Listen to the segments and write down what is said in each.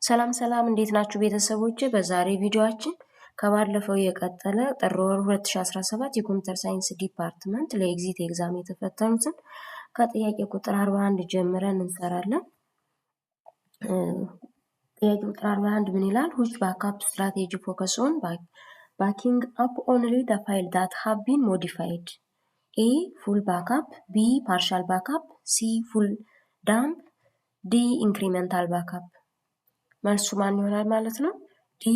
ሰላም እንዴት ናችሁ ቤተሰቦቼ? በዛሬ ቪዲዮአችን ከባለፈው የቀጠለ ጥር 2017 የኮምፒውተር ሳይንስ ዲፓርትመንት ለኤግዚት ኤግዛም የተፈተኑትን ከጥያቄ ቁጥር 41 ጀምረን እንሰራለን። ጥያቄ ቁጥር 41 ምን ይላል? which backup strategy focus on backing up only the file that have been modified? A full backup, B partial backup, C full dump, D incremental backup። መልሱ ማን ይሆናል ማለት ነው? ዲ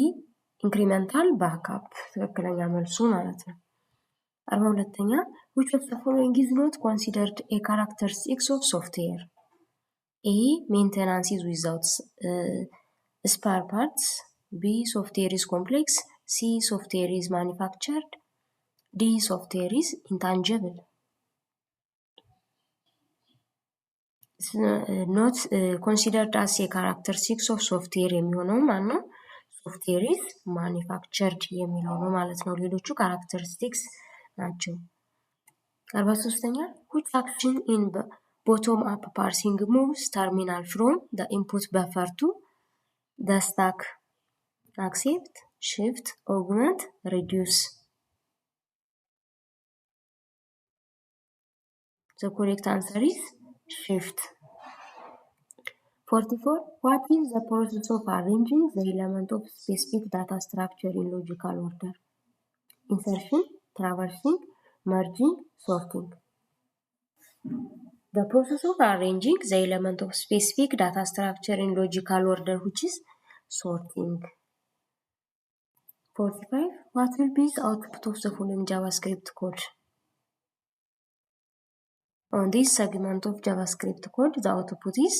ኢንክሪመንታል ባክአፕ ትክክለኛ መልሱ ማለት ነው። 42ኛ which of the following is not considered a characteristics of software? A maintenance is without spare parts, B software is complex, C software is manufactured, D software is intangible። not considered as a characteristics of software የሚሆነው ማለት ነው software is manufactured የሚለው ነው ማለት ነው። ሌሎቹ characteristics ናቸው። 43ኛ which action in bottom up parsing moves terminal from the input buffer to the stack? accept, shift, augment, reduce. The correct answer is shift. 44 what is the process of arranging the element of specific data structure in logical order? Insertion, traversing, merging, sorting. The process of arranging the element of specific data structure in logical order, which is sorting. 45 what will be the output of the following JavaScript code? On this segment of JavaScript code, the output is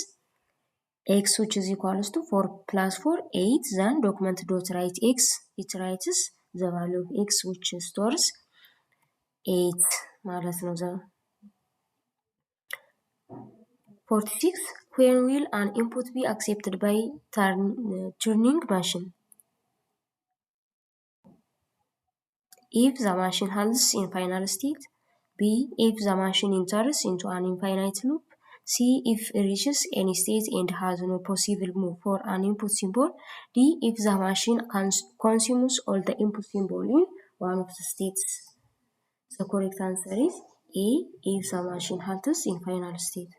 x which is equals to 4 plus 4, 8, then document.write x, it writes the value of x which stores 8 ማለት ነው። 46 when will an input be accepted by Turing machine? If the machine has infinite state, B if the machine enters into an infinite loop, C if it reaches any state and has no possible move for an input symbol, D if the machine consumes all the input symbol in one of the states. The correct answer is A if the machine has infinite state.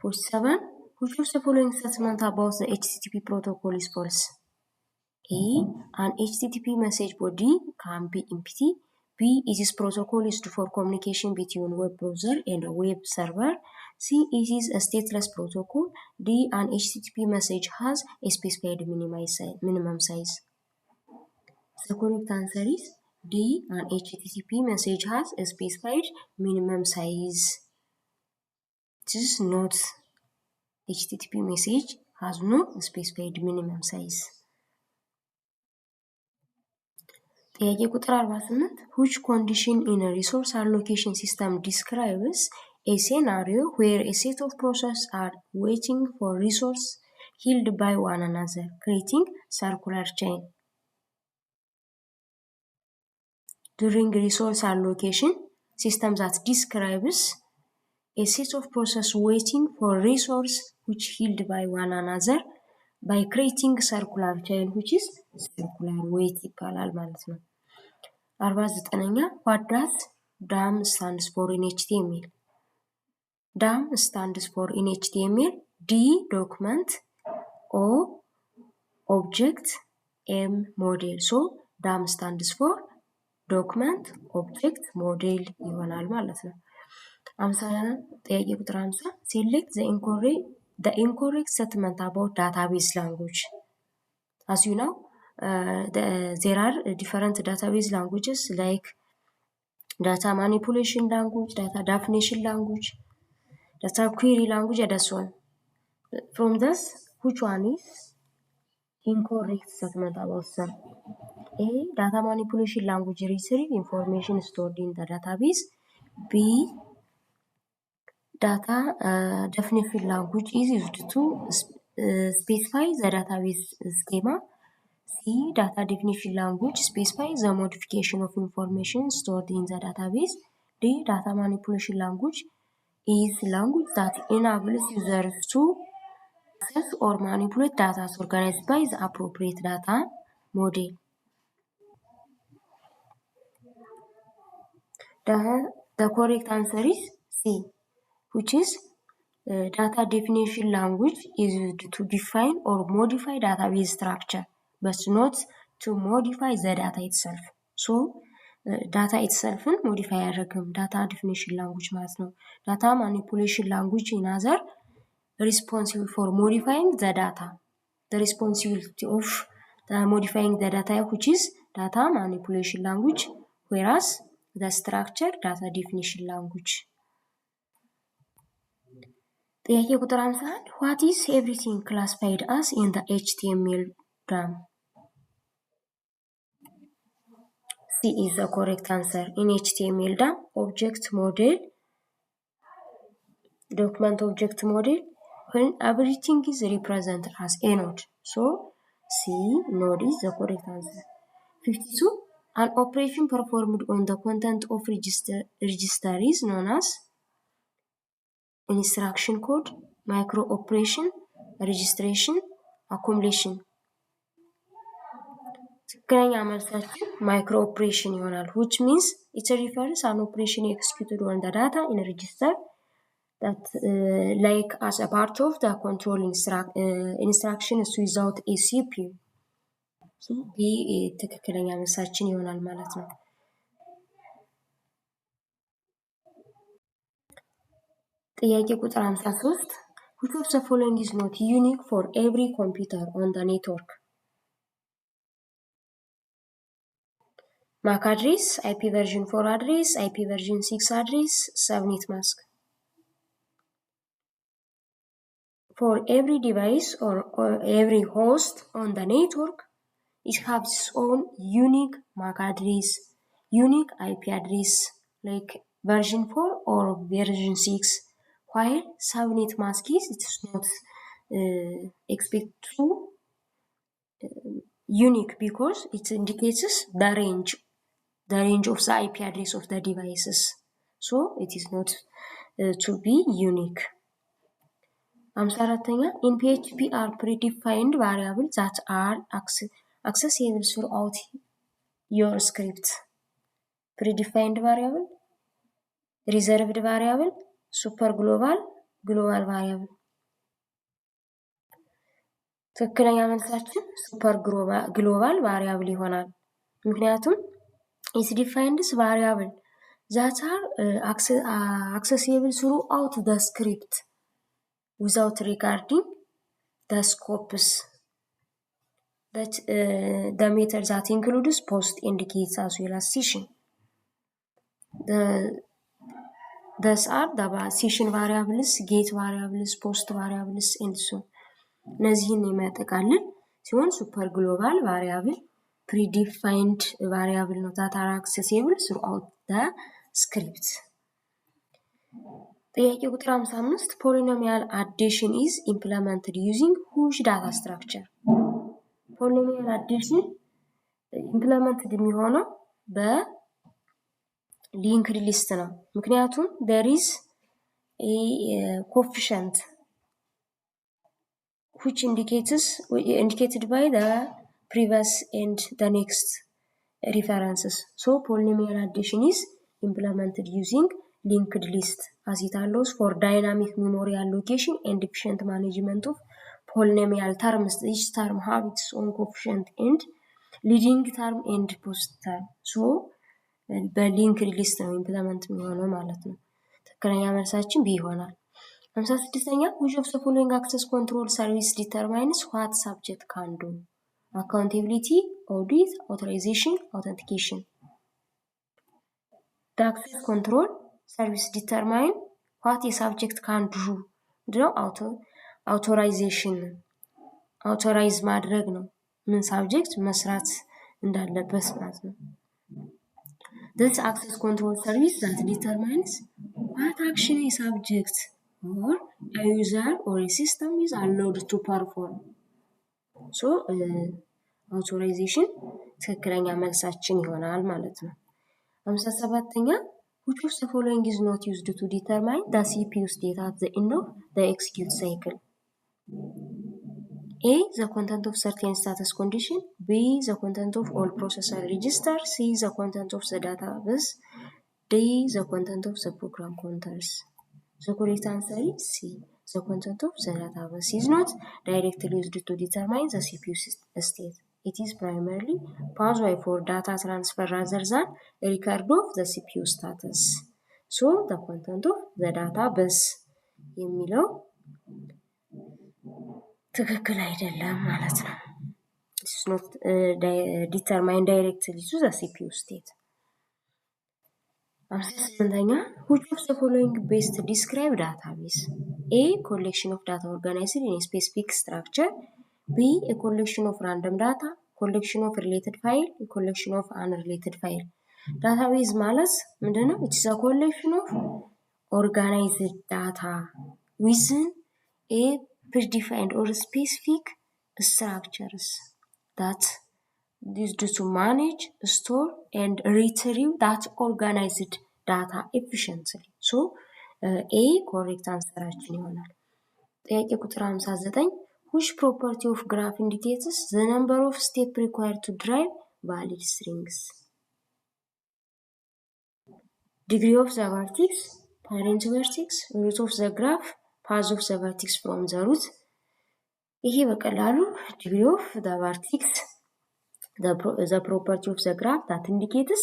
47 which of the following statement about the HTTP protocol is false? A an HTTP message body can be empty, B it is protocol used for communication between web browser and a web server, C it is a stateless protocol, D an HTTP message has a specified minimum size. The correct answer is D an HTTP message has a specified minimum size. This is not HTTP message has no specified minimum size. ጥያቄ ቁጥር 48 which condition in a resource allocation system describes a scenario where a set of processes are waiting for resource held by one another, creating circular chain? During resource allocation system that describes a set of processes waiting for resource which held by one another by creating circular chain which is circular wait ይባላል ማለት ነው። 49ኛ what does DOM stands for in HTML? DOM stands for in HTML D document, O object, M model. So DOM stands for document object model ይሆናል ማለት ነው። 50 ጥያቄ ቁጥር 50 select the incorrect statement about database language. As you know, there are different database languages like data manipulation language, data definition language, data query language, and so on. From this, which one is incorrect statement about them? A data manipulation language retrieve information stored in the database, B data definition language is used to specify the database schema, C data definition language specifies the modification of information stored in the database, D data manipulation language is language that enables users to access or manipulate data organized by the appropriate data model. The correct answer is C, which is data definition language is used to define or modify database structure, but not to modify the data itself. So ዳታ ኢትሰልፍን ሞዲፋይ ያደረግም ዳታ ዲፊኒሽን ላንጉጅ ማለት ነው። ዳታ ማኒፑሌሽን ላንጉጅ ኢናዘር responsible for modifying the data. The responsibility of modifying the data, which is data manipulation language, whereas the structure data definition language. ጥያቄ ቁጥር 51 what is everything classified as in the HTML DOM? C is the correct answer. In HTML DOM, object model, document object model, when everything is represented as a node. So C, node is the correct answer. 52. An operation performed on the content of register is known as instruction code, micro operation, registration, accumulation. ትክክለኛ መልሳችን micro operation ይሆናል, which means it refers an operation executed on the data in a register that like as a part of the control instructions without a CPU. So ይህ ትክክለኛ መልሳችን ይሆናል ማለት ነው። ጥያቄ ቁጥር 53 which of the following is not unique for every computer on the network? MAC address, IP version 4 address, IP version 6 address, subnet mask. For every device or every host on the network, it has its own unique MAC address, unique IP address like version 4 or version 6. While subnet mask is it is not expected to unique because it indicates the range of the IP address of the devices. So it is not to be unique. 54ኛ in PHP are predefined variables that are accessible throughout your script. Predefined variable, reserved variable, super global variable. ትክክለኛ መልሳችን ሱፐር ግሎባል ቫሪያብል ይሆናል። ምክንያቱም it defines variable that are accessible throughout the script without regarding the scopes. That the method that includes post indicates as well as session. Thus are the session variables, get variables, post variables, and so on. እነዚህን የሚያጠቃልል ሲሆን ሱፐር ግሎባል ቫሪያብል predefined variable ነው that are accessible throughout the script. ጥያቄ ቁጥር 55 polynomial addition is implemented using which data structure? polynomial addition implemented የሚሆነው በlinked list ነው። ምክንያቱም there is a coefficient which indicated by the previous and the next references. So polynomial addition is implemented using linked list as it allows for dynamic memory allocation and efficient management of polynomial terms. Each term have its own coefficient and leading term and post term. So በሊንክድ ሊስት ነው ኢምፕለመንት የሚሆነው ማለት ነው። ትክክለኛ መልሳችን ቢ ይሆናል። 56ኛ which of the following access control service determines what subject can do? Accountability, audit, authorization, authentication. The access control service determine what a subject can do. አውቶራይዜሽን አውቶራይዝ ማድረግ ነው ምን ሳብጀክት መስራት እንዳለበት ማለት ነው። This access control service that determines what action a subject or a user or a system is allowed to perform. So authorization ትክክለኛ መልሳችን ይሆናል ማለት ነው። 57ኛ which of the following is not used to determine the CPU state at the end of the execute cycle? A. The content of certain status condition. B. The content of all processor register. C. The content of the database. D. The content of the program counters. The correct answer is C. The content of the database is not directly used to determine the CPU state. It is primarily pathway for data transfer rather than a record of the CPU status. So the content of the database የሚለው ትክክል አይደለም ማለት ነው። It is not determined directly to the CPU state. Which of the following best describe database? A. Collection of data organized in a specific structure. B. A collection of random data. Collection of related file. A collection of unrelated file. Database ማለት ምንድነው? It is a collection of organized data within a predefined or specific structures that used to manage, store, and retrieve that organized data efficiently. So, A correct answeraችን ይሆናል። ጥያቄ ቁጥር 59 which property of graph indicates the number of steps required to drive valid strings? Degree of the vertex, parent vertex, root of the graph, path of the vertex from the root. ይሄ በቀላሉ degree of the vertex, the property of the graph that indicates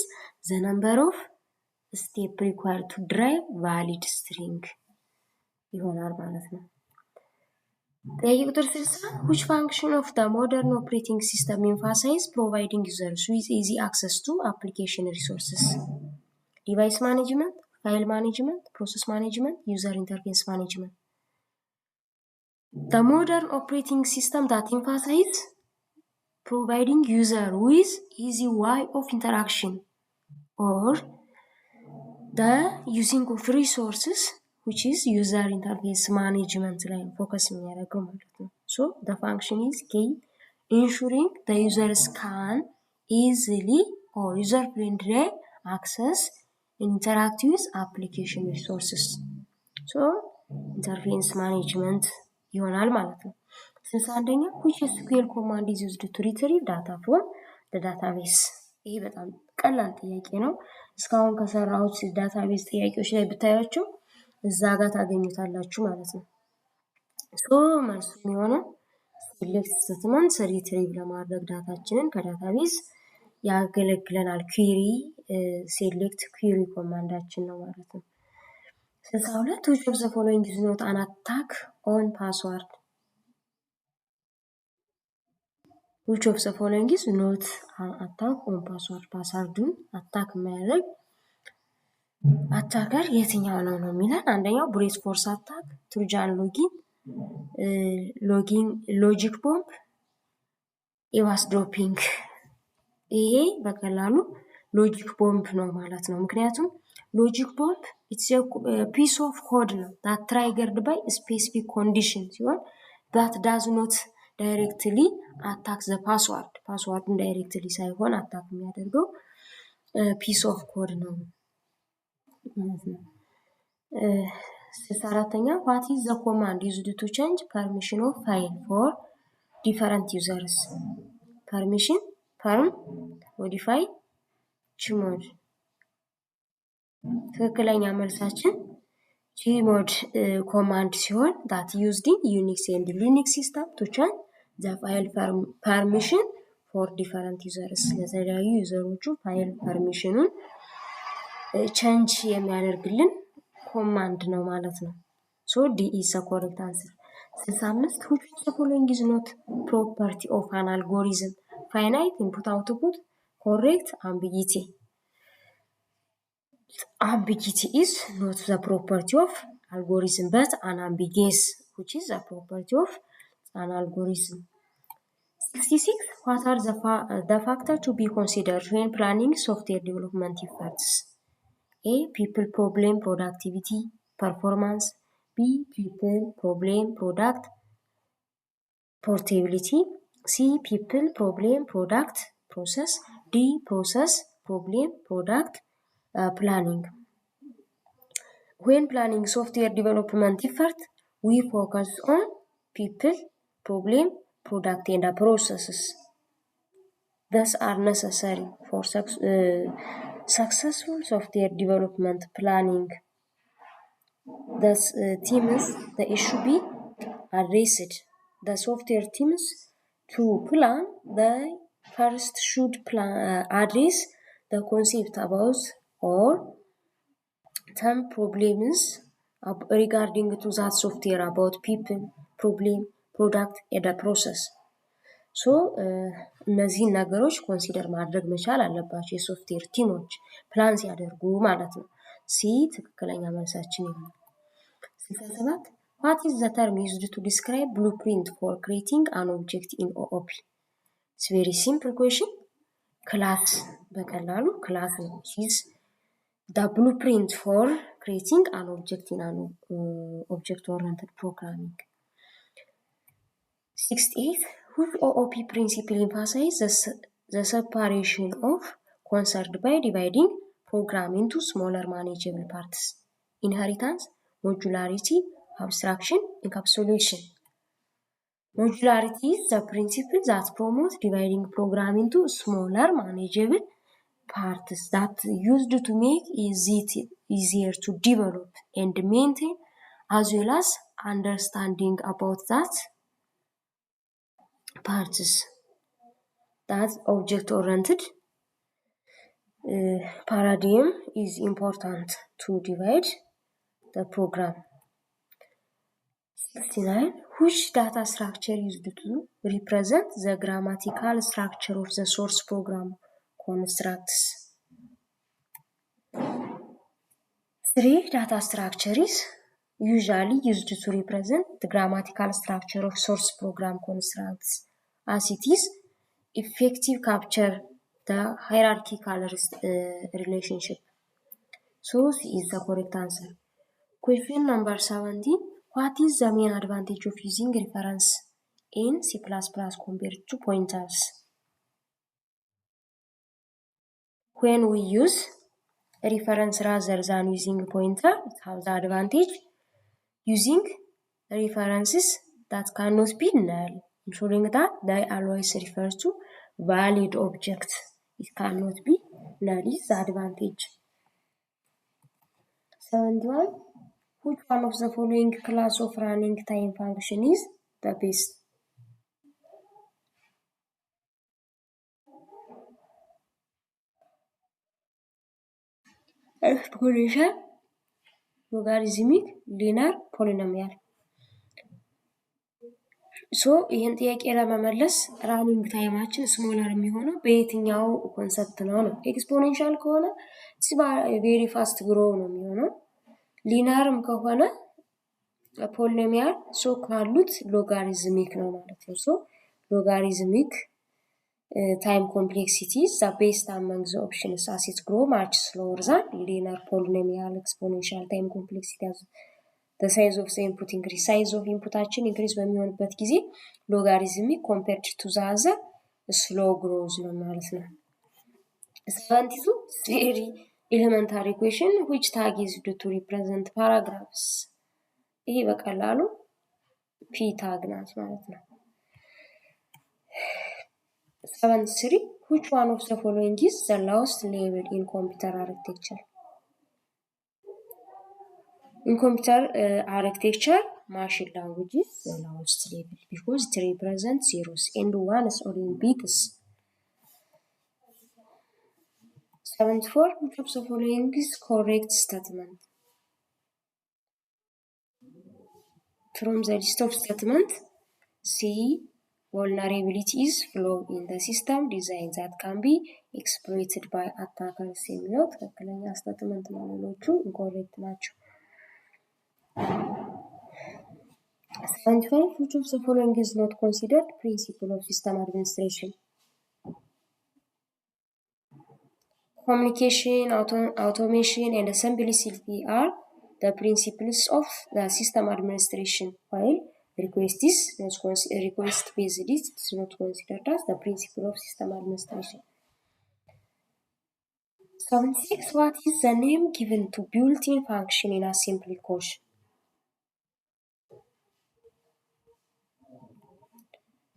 the number of steps required to drive valid string ይሆናል ማለት ነው። ጥያቄ ቁጥር 60 which function of the modern operating system emphasizes providing users with easy access to application resources? Device management, file management, process management, user interface management. The modern operating system that emphasizes providing user with easy way of interaction or the using of resources which is user interface management ላይ focus የሚያደርገው ማለት ነው። So the function is K, ensuring the users can easily or user friendly access and interact with application resources. So interface management ይሆናል ማለት ነው። 61ኛ which SQL command is used to retrieve data from the database? ይሄ በጣም ቀላል ጥያቄ ነው። እስካሁን ከሰራሁት ዳታቤዝ ጥያቄዎች ላይ ብታያቸው እዛ ጋር ታገኙታላችሁ ማለት ነው። ሶ መልሱ የሚሆነው select statement retrieve ለማድረግ ዳታችንን ከዳታቤዝ ያገለግለናል። query select query ኮማንዳችን ነው ማለት ነው። 62 which of the following is not an attack on password? which of the following is not an attack on password? ፓስዋርዱን አታክ የሚያደርግ አታከር የትኛው ነው ነው የሚለን። አንደኛው ብሬት ፎርስ አታክ፣ ትሮጃን ሎጂክ ቦምብ፣ ኢቫስ ድሮፒንግ። ይሄ በቀላሉ ሎጂክ ቦምብ ነው ማለት ነው። ምክንያቱም ሎጂክ ቦምብ ኢትስ ፒስ ኦፍ ኮድ ነው that triggered by specific condition ሲሆን that does not directly attack the password. ፓስዋርዱን ዳይሬክትሊ ሳይሆን አታክ የሚያደርገው ፒስ ኦፍ ኮድ ነው። 64ኛ what is the command used to change permission of file for different users? permission, perm, modify, chmod. ትክክለኛ መልሳችን chmod command ሲሆን that used in Unix and Linux system to change the file permission for different users. ለተለያዩ ዩዘሮቹ ፋይል ፐርሚሽኑን ቼንጅ የሚያደርግልን ኮማንድ ነው ማለት ነው። So D is the correct answer. 65 which of the following is not property of an algorithm? Finite input output, correct, ambiguity. Ambiguity is not the property of algorithm but unambiguous, which is the property of an algorithm. 66 what are the factors to be considered when planning software development efforts? A. People, problem, productivity, performance. B. People, problem, product, portability. C. People, problem, product, process. D. Process, problem, product, planning. When planning software development effort, we focus on people, problem, product and processes. Thus are necessary for successful software development planning. Thus, teams, the issue be addressed. The software teams to plan, they first should address the concept about or some problems regarding to that software about people, problem, product, and a process. ሶ እነዚህን ነገሮች ኮንሲደር ማድረግ መቻል አለባቸው የሶፍትዌር ቲሞች ፕላን ሲያደርጉ ማለት ነው። ሲ ትክክለኛ መልሳችን ይሆናል። 67 What is the term used to describe blueprint for creating an object in OOP? It's very simple question. ክላስ በቀላሉ ክላስ ነው። is the blueprint for creating an object in an object-oriented programming. 68 Which OOP principle emphasizes the separation of concerned by dividing program into smaller manageable parts? Inheritance, modularity, abstraction, encapsulation. Modularity is the principle that promotes dividing program into smaller manageable parts that used to make it easier to develop and maintain, as well as understanding about that parts. That object-oriented paradigm is important to divide the program. 69 Which data structure used to represent the grammatical structure of the source program constructs? 3 data structure is usually used to represent the grammatical structure of source program constructs, as it is effective capture the hierarchical relationship. So this is the correct answer. Question number 17. What is the main advantage of using reference in C++ compared to pointers? When we use reference rather than using pointer, it has the advantage using references that cannot be null, ensuring that they always refer to valid objects. It cannot be null is the advantage. 71. Which one of the following class of running time function is the best? Exponential, logarithmic, linear, polynomial. ሶ ይህን ጥያቄ ለመመለስ ራኒንግ ታይማችን ስሞለር የሚሆነው በየትኛው ኮንሰፕት ነው? ኤክስፖኔንሻል ከሆነ ቬሪ ፋስት ግሮ ነው የሚሆነው። ሊኒየርም ከሆነ ፖሊኖሚያል ሶ ካሉት ሎጋሪዝሚክ ነው ማለት ነው። ሶ ሎጋሪዝሚክ time complexity is the best among the options as it grow much slower than linear, polynomial, exponential. Time complexity as the size of the input increase. Size of inputችን increase በሚሆንበት ጊዜ logarithmic compared to the other slow grows ነው ማለት ነው። 72 very elementary question. Which tag is used to represent paragraphs? ይሄ በቀላሉ p tag ናት ማለት ነው። 73 Which one of the following is the lowest level in computer architecture? In computer architecture, machine language is the lowest level because it represents zeros and ones or in bits. 74 Which of the following is correct statement? From the list of statement, C. Vulnerability is flaw in the system design that can be exploited by attackers የሚለው ትክክለኛ ስቴትመንት ነው። ሌሎቹ ኢንኮሬክት ናቸው። 75 Which of the following is not considered principle of system administration? Communication, automation, and simplicity are the principles of the system administration, while request based is not considered as the principle of system administration. 76 What is the name given to built-in function in assembly code?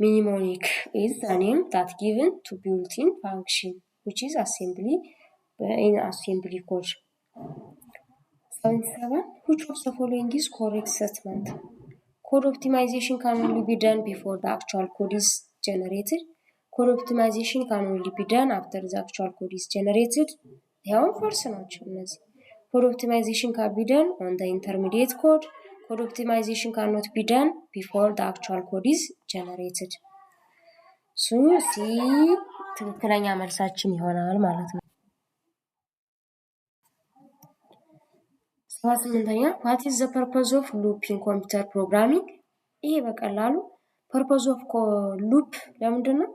Mnemonic is the name that given to built-in function, which is assembly in assembly code. 77. Which of the following is correct statement? Code optimization can only be done before the actual code is generated. Code optimization can only be done after the actual code is generated. ያው ፎርስ ናቸው እነዚህ። Code optimization can be done on the intermediate code. Code optimization cannot be done before the actual code is generated. So ትክክለኛ መልሳችን ይሆናል ማለት ነው። 78ኛ what is the purpose of loop in computer programming? ይሄ በቀላሉ purpose of loop ለምንድን ነው?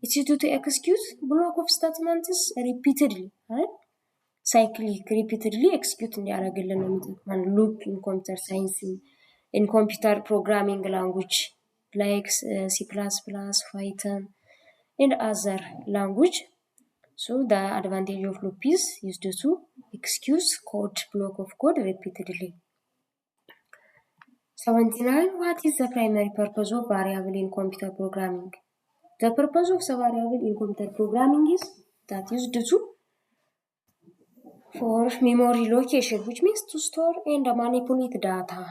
It's to execute block of statements repeatedly, right? Cyclic repeatedly execute እንዲያደርግልን ነው የሚጠቅመን loop in computer science, in computer programming language like C++, Python and other language. So the advantage of loop is used to execute block of code repeatedly. 79. What is the primary purpose of variable in computer programming? The purpose of the variable in computer programming is that used to for memory location, which means to store and manipulate data.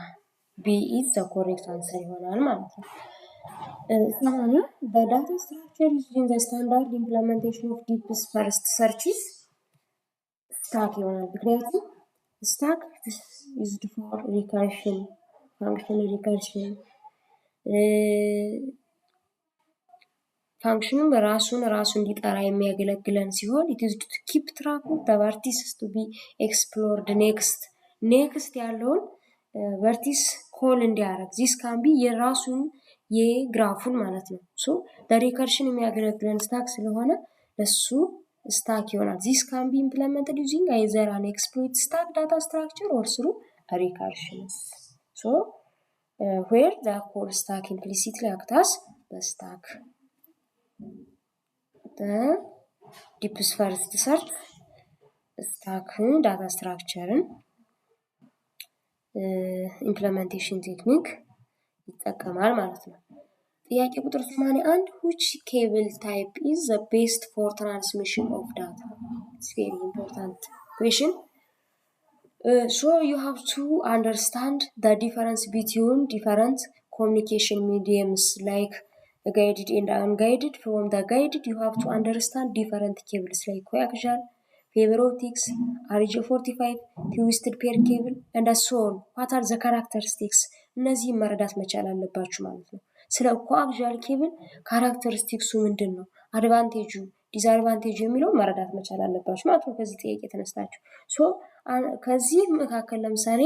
B is the correct answer ይሆናል ማለት ነው። 80. The data structure used in the standard implementation of deep first searches stack ይሆናል። ምክንያቱም stack is used for recursion, function recursion. ፋንክሽኑም ራሱን እንዲጠራ የሚያገለግለን ሲሆን it is to keep track of the vertices to be explored next ያለውን vertice ኮል እንዲያደርግ this can be የራሱን የግራፉን ማለት ነው። so the recursion የሚያገለግለን ስታክ ስለሆነ እሱ ስታክ ይሆናል። this can be implemented using either an exploit stack data structure or through a recursion. so where the call stack implicitly acts as the stack. The deepest first search stack data structure implementation technique ይጠቀማል ማለት ነው። ጥያቄ ቁጥር 81 which cable type is the best for transmission of data? It's very important question. So you have to understand the difference between different communication mediums like guided and unguided. From the guided you have to understand different cables like coaxial, fiber optics, RJ45, twisted pair cable and so on. What are the characteristics? እነዚህ መረዳት መቻል አለባችሁ ማለት ነው። ስለ coaxial cable ካራክተሪስቲክሱ ምንድነው? አድቫንቴጁ ዲስአድቫንቴጁ የሚለው መረዳት መቻል አለባችሁ ማለት ነው። ከዚህ ጥያቄ ተነስታችሁ ከዚህ መካከል ለምሳሌ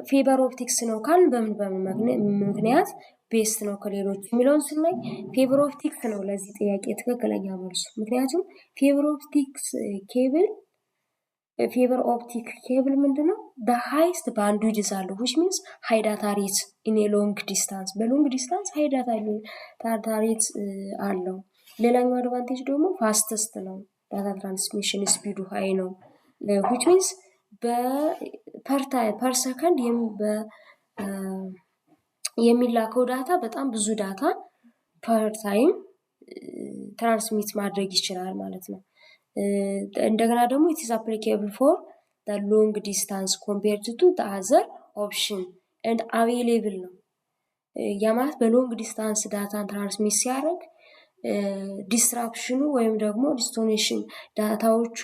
ፊበር ኦፕቲክስ ነው ካል በምን ምክንያት ቤስት ነው ከሌሎች የሚለውን ስናይ ፊበር ኦፕቲክስ ነው ለዚህ ጥያቄ ትክክለኛ መልሱ። ምክንያቱም ፊበር ኦፕቲክ ኬብል ምንድነው? the highest bandwidth አለው which means high data rate in a long distance በሎንግ ዲስታንስ high data rate አለው። ሌላኛው አድቫንቴጅ ደግሞ ፋስተስት ነው። ዳታ ትራንስሚሽን ስፒዱ ሃይ ነው which means per second የሚላከው ዳታ በጣም ብዙ ዳታ per time ትራንስሚት ማድረግ ይችላል ማለት ነው። እንደገና ደግሞ it is applicable for the long distance compared to the other option and available ነው። ያ ማለት በሎንግ ዲስታንስ ዳታን ትራንስሚት ሲያደርግ ዲስትራፕሽኑ ወይም ደግሞ ዲስቶኔሽን ዳታዎቹ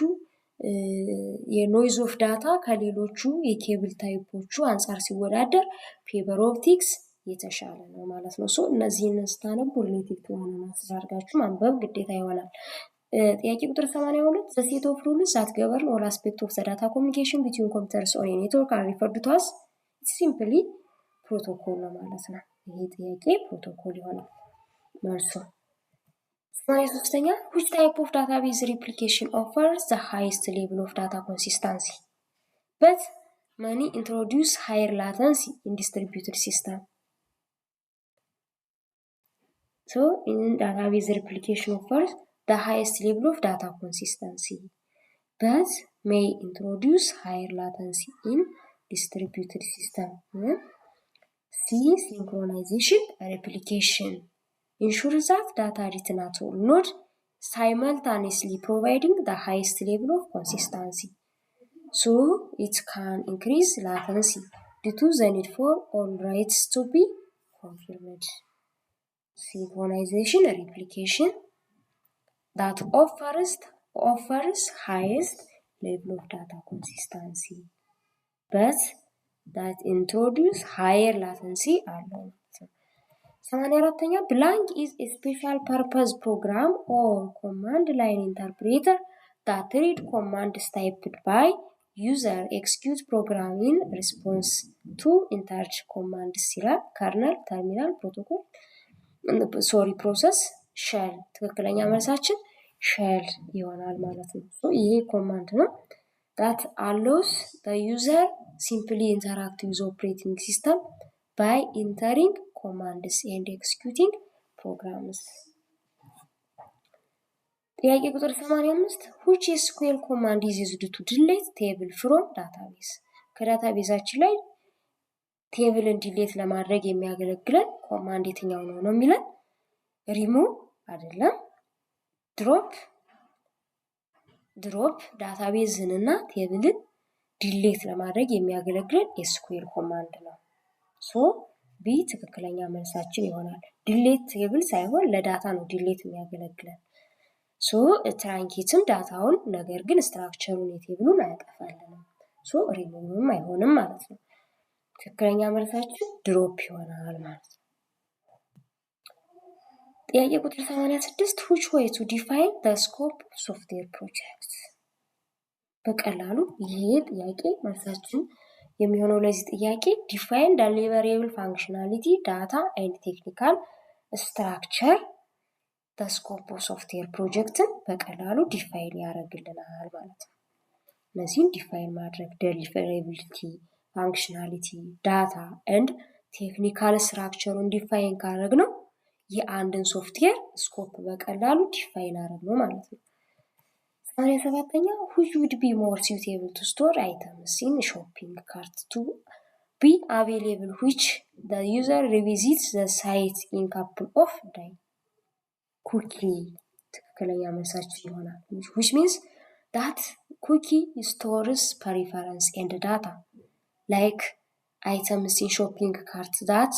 የኖይዝ ኦፍ ዳታ ከሌሎቹ የኬብል ታይፖቹ አንፃር ሲወዳደር ፊበር ኦፕቲክስ የተሻለ ነው ማለት ነው። እነዚህን ስታነቡ ሪሌቲቭ ሆነ ማስራርጋችሁ ማንበብ ግዴታ ይሆናል። ጥያቄ ቁጥር 82 the set of rules that govern all aspects of the data communication between computers on a network are referred to as simply protocol ነው ማለት ነው። ይሄ ጥያቄ ፕሮቶኮል ይሆናል መልሱ። 83ኛ which type of database replication offers the highest level of data consistency but many introduce higher latency in distributed system. So in database replication offers the highest level of data consistency but may introduce higher latency in distributed system. C synchronization replication ensure that data written at all node simultaneously providing the highest level of consistency. So it can increase latency due to the need for all writes to be confirmed. Synchronization replication that offers highest level of data consistency, but that introduce higher latency አለው። 84ኛ blank is a special purpose program or command line interpreter that read commands typed by user execute program in response to entered commands ይላል። kernel terminal protocol process shell ትክክለኛ መልሳችን shell ይሆናል ማለት ነው። ይሄ ኮማንድ ነው that allows the user simply interact with operating system by entering commands and executing programs. ጥያቄ ቁጥር 85 which SQL command is used to delete table from database? ከዳታቤዛችን ላይ ቴብልን ዲሌት ለማድረግ የሚያገለግለን ኮማንድ የትኛው ነው የሚለን? remove አይደለም፣ ድሮፕ ዳታቤዝንና ቴብልን ዲሌት ለማድረግ የሚያገለግለን SQL ኮማንድ ነው። ሶ ቢ ትክክለኛ መልሳችን ይሆናል። ዲሌት ቴብል ሳይሆን ለዳታ ነው ዲሌት የሚያገለግለን። ሶ ትራንኬትም ዳታውን ነገር ግን ስትራክቸሩን የቴብሉን አያጠፋልንም። ሶ ሪሙቭም አይሆንም ማለት ነው። ትክክለኛ መልሳችን ድሮፕ ይሆናል ማለት ነው። ጥያቄ ቁጥር 86 which way to define the scope of software project? በቀላሉ ይሄ ጥያቄ መልሳችን የሚሆነው ለዚህ ጥያቄ define the deliverable functionality data and technical structure the scope of software projectን በቀላሉ ዲፋይን ያደርግልናል ማለት ነው። እነዚህን ዲፋይን ማድረግ deliverability functionality data and technical structureን ዲፋይን ካደረግነው የአንድን ሶፍትዌር ስኮፕ በቀላሉ ዲፋይን አደረግነው ማለት ነው። 87ኛ which would be more suitable to store items in shopping cart to be available which the user revisits the site in couple of days quickly ትክክለኛ መልሳችን ይሆናል። which means that quickly stores preference and data like items in shopping cart that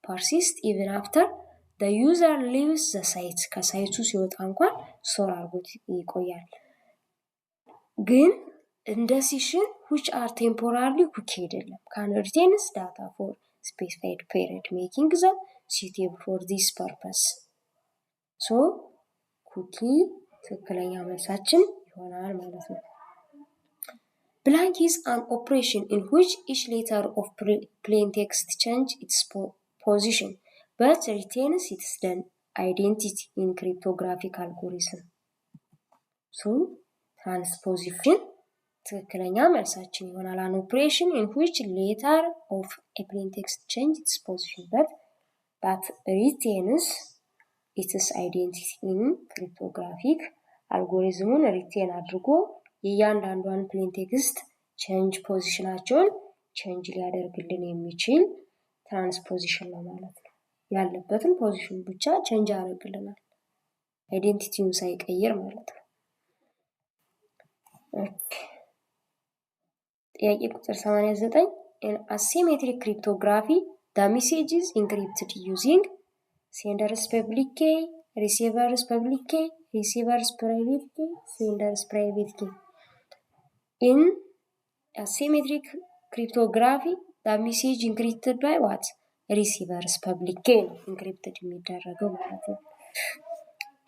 persist even after the user leaves the site ከሳይቱ ሲወጣ እንኳን ስቶር አድርጎት ይቆያል። ግን እንደ ሲሽን which are temporarily quick አይደለም can retains data for specified period making them suitable for this purpose. so quickly ትክክለኛ መልሳችን ይሆናል ማለት ነው። blank is an operation in which each letter of plain text change its position but retains its identity in cryptographic algorithm. so transposition ትክክለኛ መልሳችን ይሆናል። an operation in which letter of a plain text change its position but that retains its identity in cryptographic algorithm retain አድርጎ የእያንዳንዷን plain text change ፖዚሽናቸውን change ሊያደርግልን የሚችል transposition ነው ማለት ነው። ያለበትን ፖዚሽን ብቻ change ያደርግልናል አይዴንቲቲውን ሳይቀየር ማለት ነው። ጥያቄ ቁጥር 89 in asymmetric cryptography the message is encrypted using sender's public key, receiver's public key, receiver's private key, sender's private key. in asymmetric cryptography the message encrypted by what? receiver's public key encrypted የሚደረገው ማለት ነው።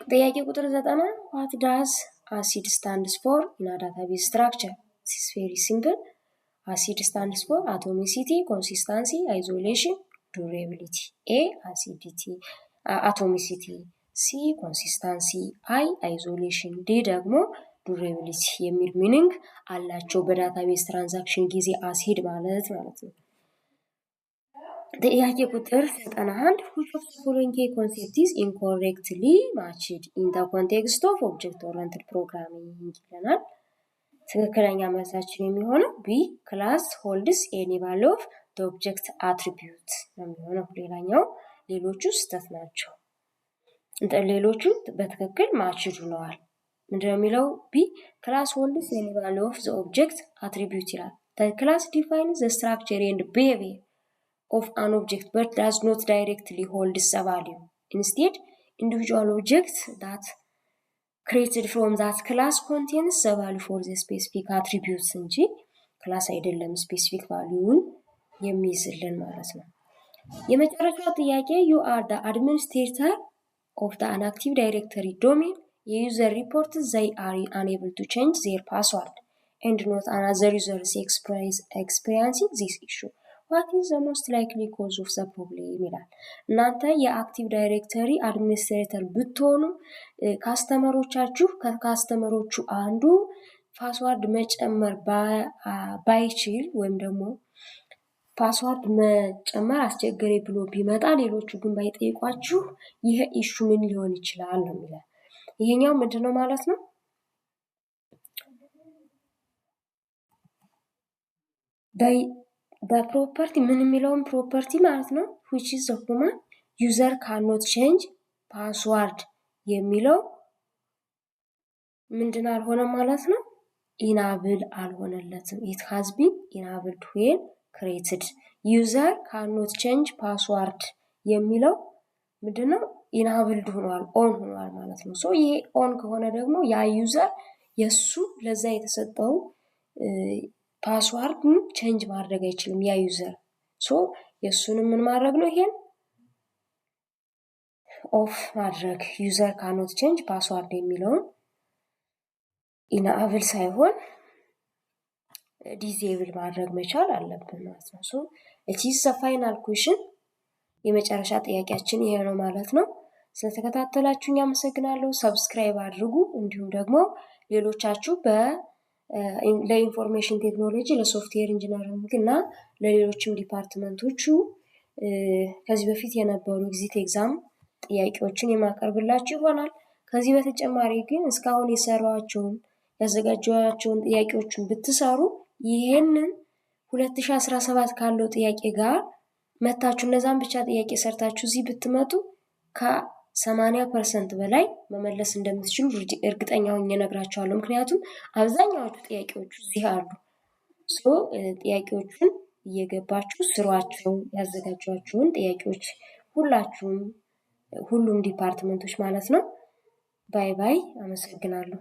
ጥያቄ ቁጥር 90 what does ACID stands for in a database structure? this is very simple. ACID stands for atomicity, consistency, isolation, durability. A acidity atomicity, C consistency, I isolation, D ደግሞ durability የሚል ሚኒንግ አላቸው በዳታቤዝ ትራንዛክሽን ጊዜ አሲድ ማለት ነው። ጥያቄ ቁጥር 91 which of the following key concept is incorrectly matched in the context of object oriented programming ይለናል። ትክክለኛ መልሳችን የሚሆነው ቢ class holds any value of the object attribute ነው የሚሆነው። ሌላኛው ሌሎቹ ስህተት ናቸው። ሌሎቹ በትክክል ማችድ ሆነዋል። ምንድነው የሚለው? ቢ ክላስ ሆልድስ ኤኒ ቫልዩ ኦፍ ዘ ኦብጀክት አትሪቢዩት ይላል። ክላስ ዲፋይንስ ዘ ስትራክቸር ኤንድ ቢሄቪየር of an object but does not directly hold the value. Instead, individual object that created from that class contains the value for the specific attributes እንጂ ክላስ አይደለም ስፔሲፊክ ቫልዩን የሚይዝልን ማለት ነው። የመጨረሻው ጥያቄ you are the administrator of the inactive directory domain. A user reports they are unable to change their password and not another user is experiencing this issue. What is the most likely cause of the problem ይላል። እናንተ የአክቲቭ ዳይሬክተሪ አድሚኒስትሬተር ብትሆኑ ከካስተመሮቹ አንዱ ፓስዋርድ መጨመር ባይችል ወይም ደግሞ ፓስዋርድ መጨመር አስቸገሬ ብሎ ቢመጣ ሌሎቹ ግን ባይጠይቋችሁ ይሄ ኢሹ ምን ሊሆን ይችላል ነው የሚለው። ይሄኛው ምንድነው ማለት ነው? በፕሮፐርቲ ምን የሚለውን ፕሮፐርቲ ማለት ነው which is the command user cannot change password የሚለው ምንድን አልሆነም ማለት ነው? ኢናብል አልሆነለትም። it has been enabled when created. user cannot change password የሚለው ምንድነው? ኢናብልድ ሆኗል ኦን ሆኗል ማለት ነው። ሶ ይሄ ኦን ከሆነ ደግሞ ያ ዩዘር የሱ ለዛ የተሰጠው ፓስዋርድን ቼንጅ ማድረግ አይችልም ያ ዩዘር። ሶ የሱንም ምን ማድረግ ነው? ይሄን ኦፍ ማድረግ ዩዘር ካኖት ቼንጅ ፓስዋርድ የሚለውን ኢናብል ሳይሆን ዲዜብል ማድረግ መቻል አለብን ማለት ነው። ሶ it is the final question የመጨረሻ ጥያቄያችን ይሄ ነው ማለት ነው። ስለተከታተላችሁኝ አመሰግናለሁ። ሰብስክራይብ አድርጉ። እንዲሁም ደግሞ ሌሎቻችሁ ለኢንፎርሜሽን ቴክኖሎጂ ለሶፍትዌር ኢንጂነሪንግ እና ለሌሎችም ዲፓርትመንቶቹ ከዚህ በፊት የነበሩ ኤግዚት ኤግዛም ጥያቄዎችን የማቀርብላችሁ ይሆናል። ከዚህ በተጨማሪ ግን እስካሁን የሰራኋቸውን ያዘጋጀኋቸውን ጥያቄዎችን ብትሰሩ ይሄንን 2017 ካለው ጥያቄ ጋር መታችሁ እነዛን ብቻ ጥያቄ ሰርታችሁ እዚህ ብትመጡ ከ80% በላይ መመለስ እንደምትችሉ እርግጠኛ ሆኜ እነግራችኋለሁ። ምክንያቱም አብዛኛዎቹ ጥያቄዎች እዚህ አሉ። ሶ ጥያቄዎቹን እየገባችሁ ስሯቸው። ያዘጋጇቸውን ጥያቄዎች ሁሉም ዲፓርትመንቶች ማለት ነው። ባይ ባይ። አመሰግናለሁ።